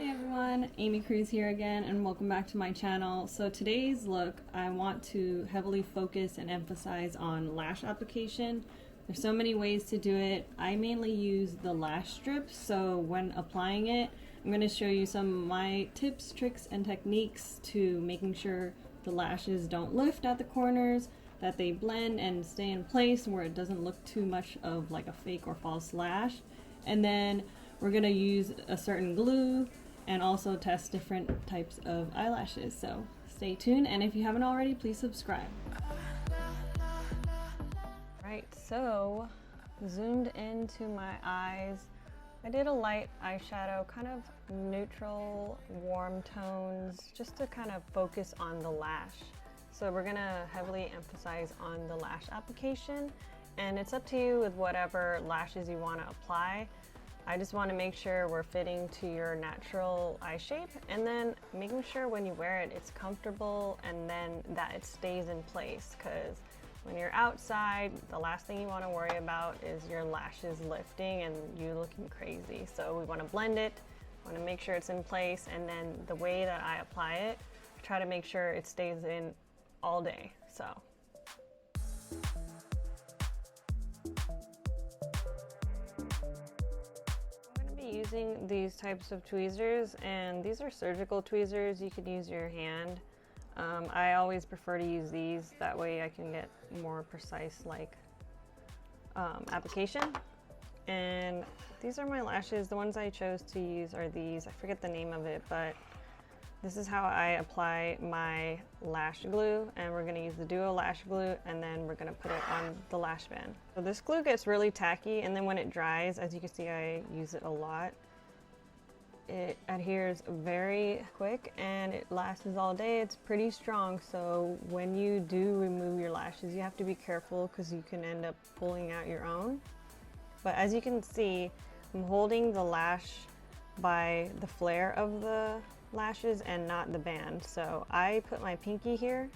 Hey everyone, Amy Cruz here again and welcome back to my channel. So today's look, I want to heavily focus and emphasize on lash application. There's so many ways to do it. I mainly use the lash strip, so when applying it, I'm going to show you some of my tips, tricks, and techniques to making sure the lashes don't lift at the corners, that they blend and stay in place where it doesn't look too much of like a fake or false lash. And then we're going to use a certain glue and also test different types of eyelashes. So stay tuned, and if you haven't already, please subscribe. Right, so zoomed into my eyes. I did a light eyeshadow, kind of neutral, warm tones, just to kind of focus on the lash. So we're gonna heavily emphasize on the lash application, and it's up to you with whatever lashes you wanna apply. I just want to make sure we're fitting to your natural eye shape, and then making sure when you wear it, it's comfortable and then that it stays in place, because when you're outside, the last thing you want to worry about is your lashes lifting and you looking crazy. So we want to blend it, want to make sure it's in place, and then the way that I apply it, I try to make sure it stays in all day. So using these types of tweezers, and these are surgical tweezers. You could use your hand. I always prefer to use these, that way I can get more precise application. And these are my lashes. The ones I chose to use are these. I forget the name of it, but this is how I apply my lash glue, and we're gonna use the Duo Lash Glue, and then we're gonna put it on the lash band. So this glue gets really tacky, and then when it dries, as you can see, I use it a lot. It adheres very quick and it lasts all day. It's pretty strong, so when you do remove your lashes, you have to be careful because you can end up pulling out your own. But as you can see, I'm holding the lash by the flare of the lashes and not the band. So I put my pinky here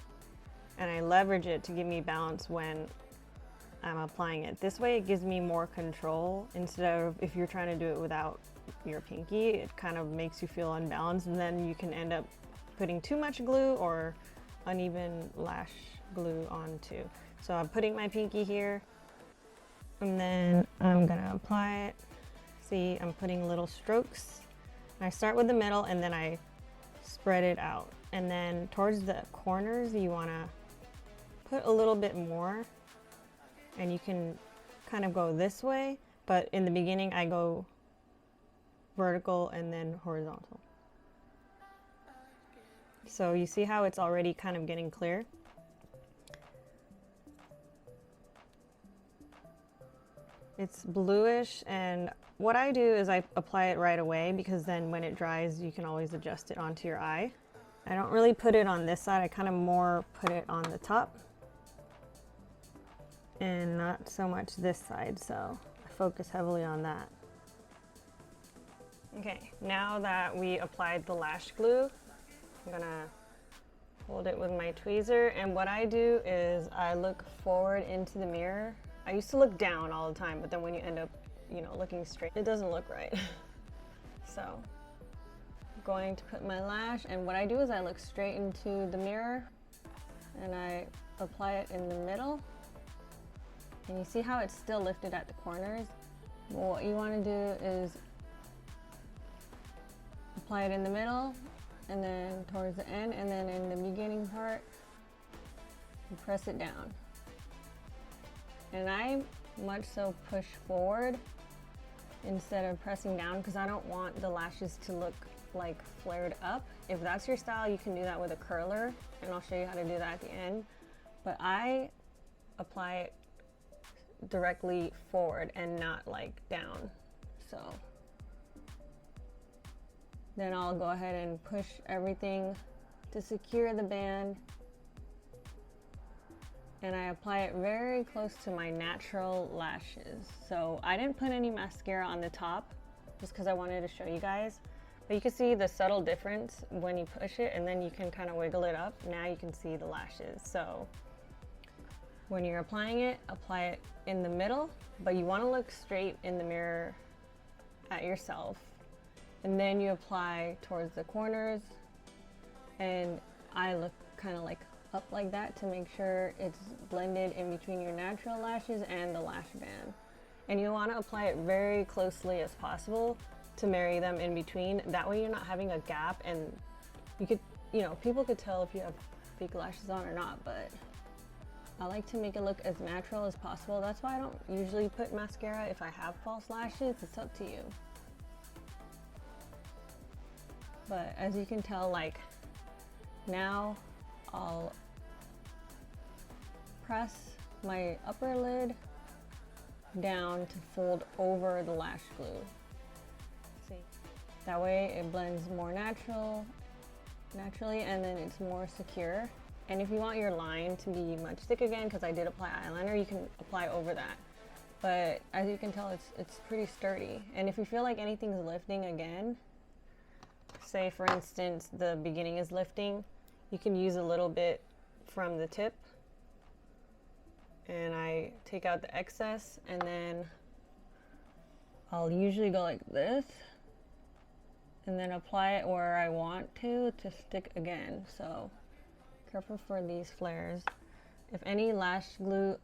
and I leverage it to give me balance when I'm applying it. This way it gives me more control, instead of if you're trying to do it without your pinky, it kind of makes you feel unbalanced, and then you can end up putting too much glue or uneven lash glue on too. So I'm putting my pinky here, and then I'm gonna apply it. See, I'm putting little strokes. I start with the middle and then I spread it out, and then towards the corners you want to put a little bit more, and you can kind of go this way, but in the beginning I go vertical and then horizontal. So you see how it's already kind of getting clear? It's bluish, and what I do is I apply it right away, because then when it dries you can always adjust it onto your eye. I don't really put it on this side, I kind of more put it on the top and not so much this side, so I focus heavily on that. Okay, now that we applied the lash glue, I'm gonna hold it with my tweezer, and what I do is I look forward into the mirror. I used to look down all the time, but then when you end up, looking straight, it doesn't look right. So I'm going to put my lash, and what I do is I look straight into the mirror and I apply it in the middle. And you see how it's still lifted at the corners? Well, what you want to do is apply it in the middle, and then towards the end, and then in the beginning part, you press it down. And I much so push forward instead of pressing down, because I don't want the lashes to look like flared up. If that's your style, you can do that with a curler, and I'll show you how to do that at the end. But I apply it directly forward and not like down. So then I'll go ahead and push everything to secure the band, and I apply it very close to my natural lashes. So I didn't put any mascara on the top just because I wanted to show you guys, but you can see the subtle difference when you push it, and then you can kind of wiggle it up. Now you can see the lashes. So when you're applying it, apply it in the middle, but you want to look straight in the mirror at yourself and then you apply towards the corners, and I look kind of like up like that to make sure it's blended in between your natural lashes and the lash band. And you want to apply it very closely as possible to marry them in between. That way you're not having a gap, and you could, you know, people could tell if you have fake lashes on or not, but I like to make it look as natural as possible. That's why I don't usually put mascara if I have false lashes. It's up to you. But as you can tell, like, now I'll press my upper lid down to fold over the lash glue. See? That way it blends more naturally, and then it's more secure. And if you want your line to be much thicker again, because I did apply eyeliner, you can apply over that. But as you can tell, it's pretty sturdy. And if you feel like anything's lifting again, say for instance the beginning is lifting, you can use a little bit from the tip, and I take out the excess, and then I'll usually go like this and then apply it where I want to stick again. So careful for these flares. If any lash glue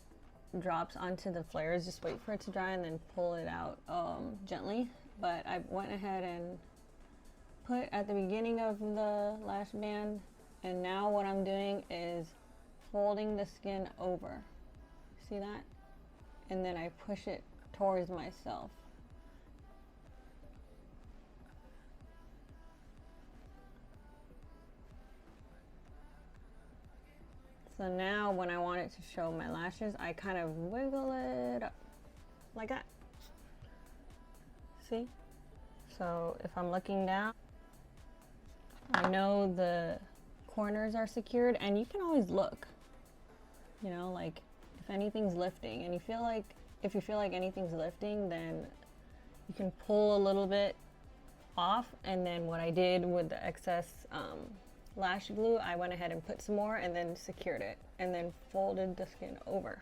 drops onto the flares, just wait for it to dry and then pull it out gently. But I went ahead and put at the beginning of the lash band, and now what I'm doing is folding the skin over. See that? And then I push it towards myself. So now when I want it to show my lashes, I kind of wiggle it up like that. See? So if I'm looking down, I know the corners are secured, and you can always look, you know, like if anything's lifting, and if you feel like anything's lifting, then you can pull a little bit off. And then what I did with the excess lash glue, I went ahead and put some more and then secured it, and then folded the skin over.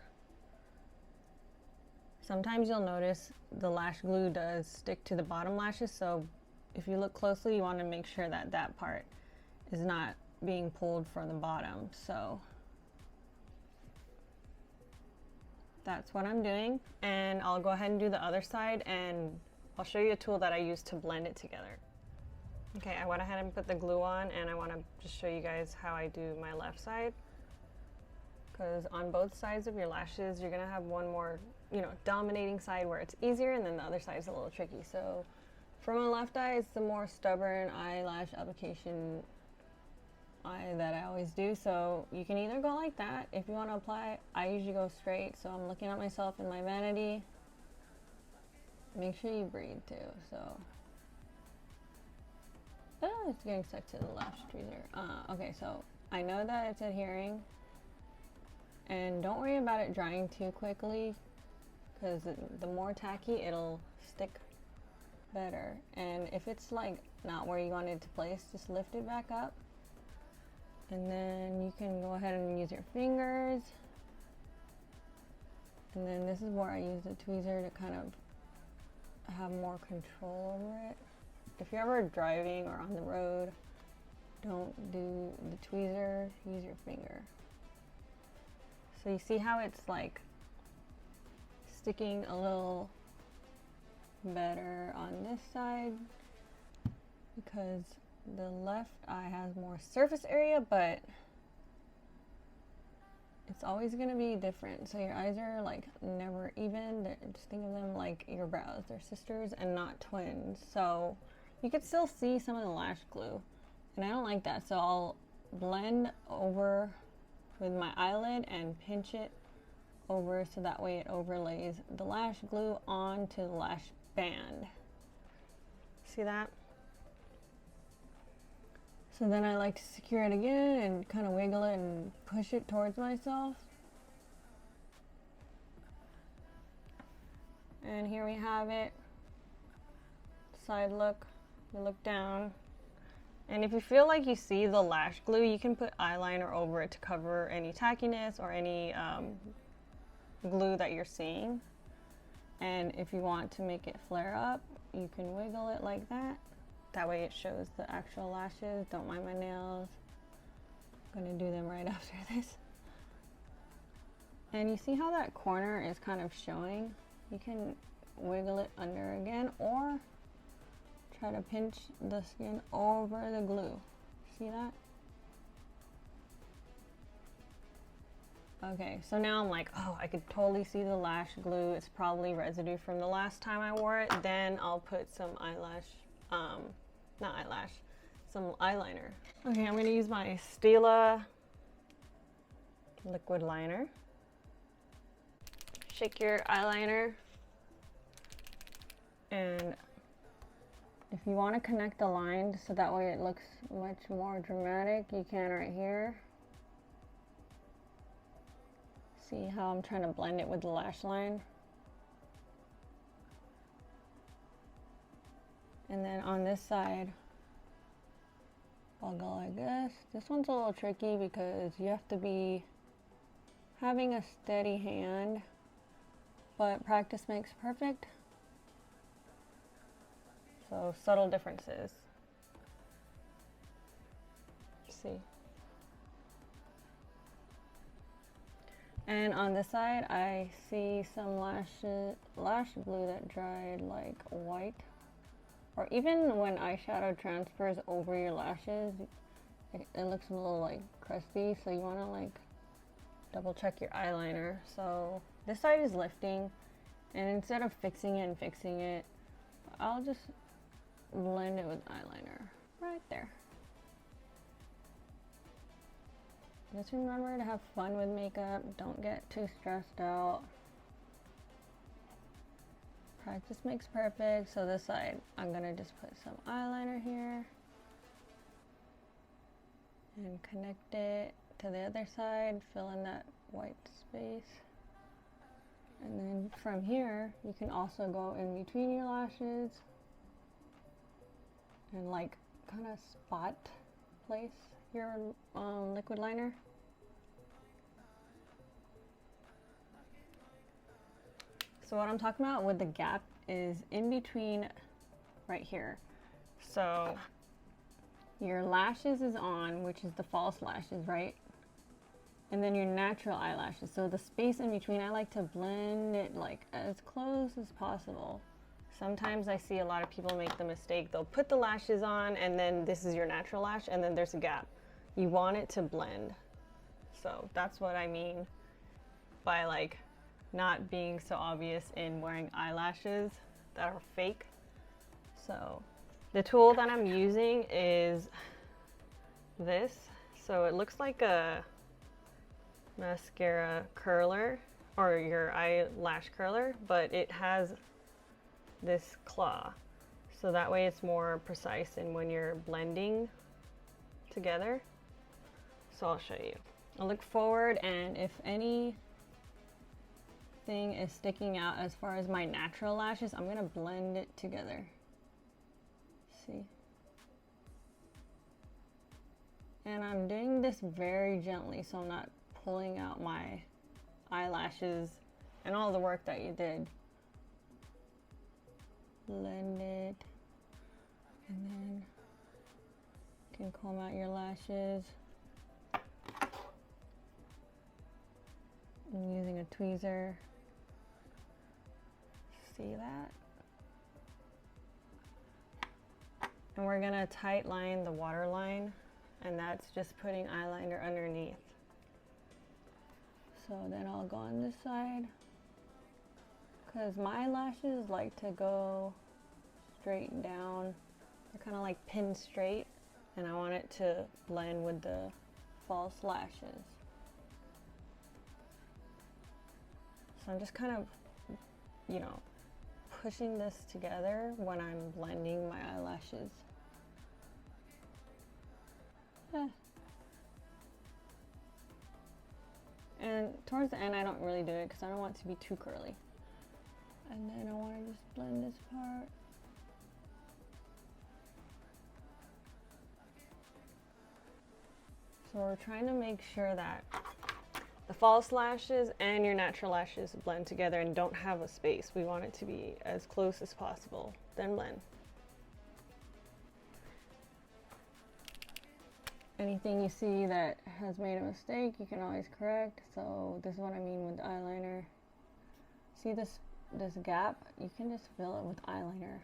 Sometimes you'll notice the lash glue does stick to the bottom lashes, so if you look closely, you want to make sure that that part is not being pulled from the bottom. So that's what I'm doing, and I'll go ahead and do the other side, and I'll show you a tool that I use to blend it together. Okay, I went ahead and put the glue on, and I want to just show you guys how I do my left side, because on both sides of your lashes you're gonna have one more, you know, dominating side where it's easier, and then the other side is a little tricky. So for my left eye, it's the more stubborn eyelash application eye that I always do. So you can either go like that if you want to apply. I usually go straight, so I'm looking at myself in my vanity. Make sure you breathe too. So it's getting stuck to the lash tweezer. Okay, so I know that it's adhering, and don't worry about it drying too quickly, because the more tacky it'll stick better. And if it's like not where you want it to place, just lift it back up, and then you can go ahead and use your fingers. And then this is where I use the tweezer to kind of have more control over it. If you're ever driving or on the road, don't do the tweezer, use your finger. So you see how it's like sticking a little better on this side, because the left eye has more surface area, but it's always going to be different. So your eyes are like never even. Just think of them like your brows. They're sisters and not twins. So you could still see some of the lash glue, and I don't like that. So I'll blend over with my eyelid and pinch it over, so that way it overlays the lash glue onto the lash band. See that? So then I like to secure it again and kind of wiggle it and push it towards myself. And here we have it. Side look. You look down. And if you feel like you see the lash glue, you can put eyeliner over it to cover any tackiness or any glue that you're seeing. And if you want to make it flare up, you can wiggle it like that. That way it shows the actual lashes. Don't mind my nails. I'm gonna do them right after this. And you see how that corner is kind of showing? You can wiggle it under again, or try to pinch the skin over the glue. See that? Okay, so now I'm like, oh, I could totally see the lash glue. It's probably residue from the last time I wore it. Then I'll put some eyelash, not eyelash, some eyeliner. Okay, I'm gonna use my Stila liquid liner. Shake your eyeliner, and if you want to connect the lines so that way it looks much more dramatic, you can right here. See how I'm trying to blend it with the lash line? And then on this side, I'll go like this. This one's a little tricky because you have to be having a steady hand, but practice makes perfect. So subtle differences. See. And on this side, I see some lash glue that dried like white. Or even when eyeshadow transfers over your lashes, it looks a little like crusty. So you want to like double check your eyeliner. So this side is lifting, and instead of fixing it, I'll just blend it with eyeliner right there. Just remember to have fun with makeup. Don't get too stressed out. Practice makes perfect. So this side, I'm gonna just put some eyeliner here and connect it to the other side, fill in that white space. And then from here, you can also go in between your lashes and like kind of spot place your liquid liner. So what I'm talking about with the gap is in between right here. So your lashes is on, which is the false lashes, right? And then your natural eyelashes. So the space in between, I like to blend it like as close as possible. Sometimes I see a lot of people make the mistake. They'll put the lashes on and then this is your natural lash and then there's a gap. You want it to blend. So that's what I mean by like not being so obvious in wearing eyelashes that are fake. So the tool that I'm using is this. So it looks like a mascara curler or your eyelash curler, but it has this claw. So that way it's more precise in when you're blending together. So I'll show you. I'll look forward, and if anything is sticking out as far as my natural lashes, I'm gonna blend it together. See? And I'm doing this very gently, so I'm not pulling out my eyelashes and all the work that you did. Blend it, and then you can comb out your lashes. I'm using a tweezer. See that? And we're gonna tight line the waterline, and that's just putting eyeliner underneath. So then I'll go on this side, because my lashes like to go straight down. They're kind of like pin straight, and I want it to blend with the false lashes. So I'm just kind of, you know, pushing this together when I'm blending my eyelashes. And towards the end, I don't really do it because I don't want it to be too curly. And then I want to just blend this part. So we're trying to make sure that the false lashes and your natural lashes blend together and don't have a space. We want it to be as close as possible. Then blend. anything you see that has made a mistake, you can always correct. So this is what I mean with the eyeliner. See this gap? You can just fill it with eyeliner.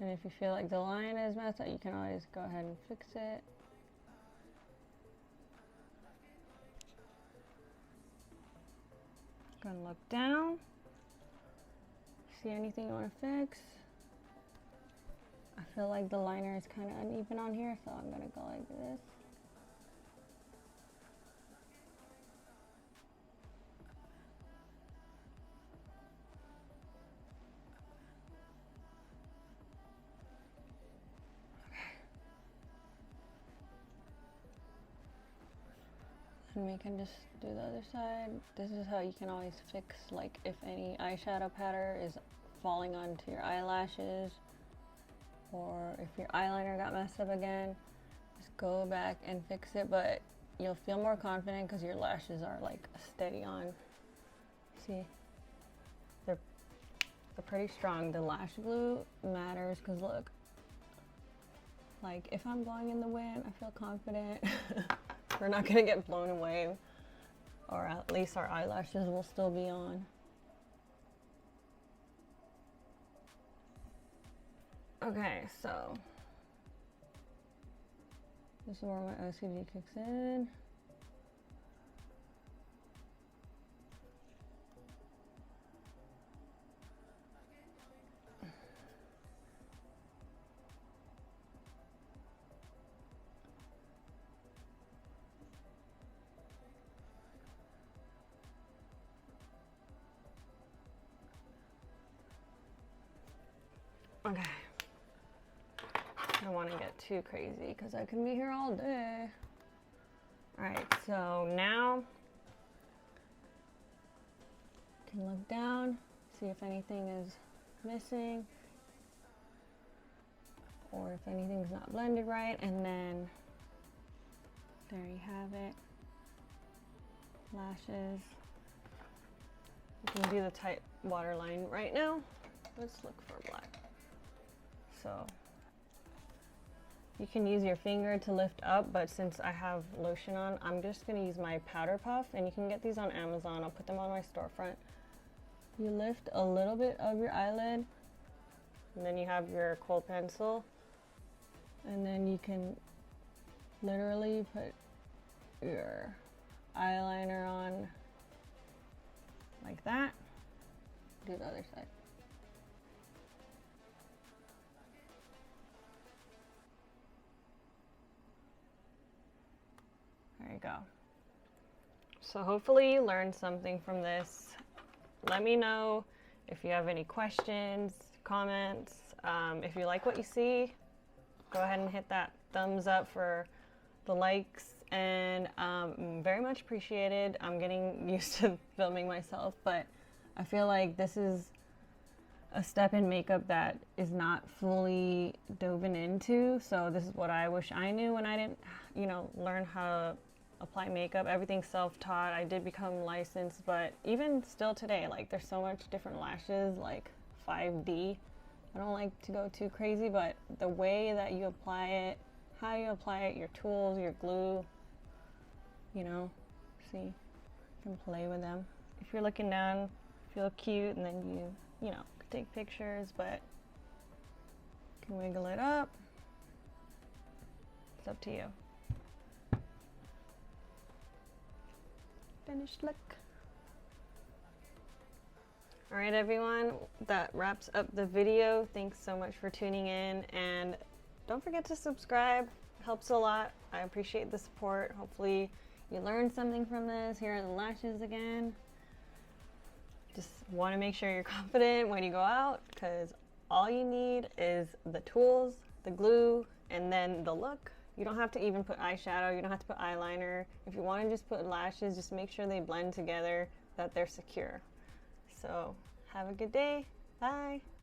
And if you feel like the line is messed up, you can always go ahead and fix it. Gonna look down. See anything you want to fix? I feel like the liner is kind of uneven on here, so I'm gonna go like this. And we can just do the other side. This is how you can always fix, like, if any eyeshadow powder is falling onto your eyelashes, or if your eyeliner got messed up again, just go back and fix it. But you'll feel more confident because your lashes are like steady on. See, they're pretty strong. The lash glue matters because look, like if I'm blowing in the wind, I feel confident. We're not gonna get blown away, or at least our eyelashes will still be on. Okay, so this is where my OCD kicks in. Okay. I don't want to get too crazy because I can be here all day. Alright, so now you can look down, see if anything is missing or if anything's not blended right, and then there you have it. Lashes. You can do the tight waterline right now. Let's look for black. So you can use your finger to lift up, but since I have lotion on, I'm just going to use my powder puff, and you can get these on Amazon. I'll put them on my storefront. You lift a little bit of your eyelid, and then you have your kohl pencil, and then you can literally put your eyeliner on like that. Do the other side. There you go. So hopefully you learned something from this. Let me know if you have any questions, comments. If you like what you see, go ahead and hit that thumbs up for the likes, and very much appreciated. I'm getting used to filming myself, but I feel like this is a step in makeup that is not fully dove into. So this is what I wish I knew when I didn't, learn how to apply makeup. Everything's self-taught. I did become licensed, but even still today, like there's so much different lashes, like 5D. I don't like to go too crazy, but the way that you apply it, how you apply it, your tools, your glue, see, you can play with them. If you're looking down, feel cute, and then you take pictures, but you can wiggle it up. It's up to you. Finished look. All right, everyone, that wraps up the video. Thanks so much for tuning in, and don't forget to subscribe. Helps a lot. I appreciate the support. Hopefully you learned something from this. Here are the lashes again. Just want to make sure you're confident when you go out, because all you need is the tools, the glue, and then the look. You don't have to even put eyeshadow. You don't have to put eyeliner. If you want to just put lashes, just make sure they blend together, that they're secure. So have a good day. Bye.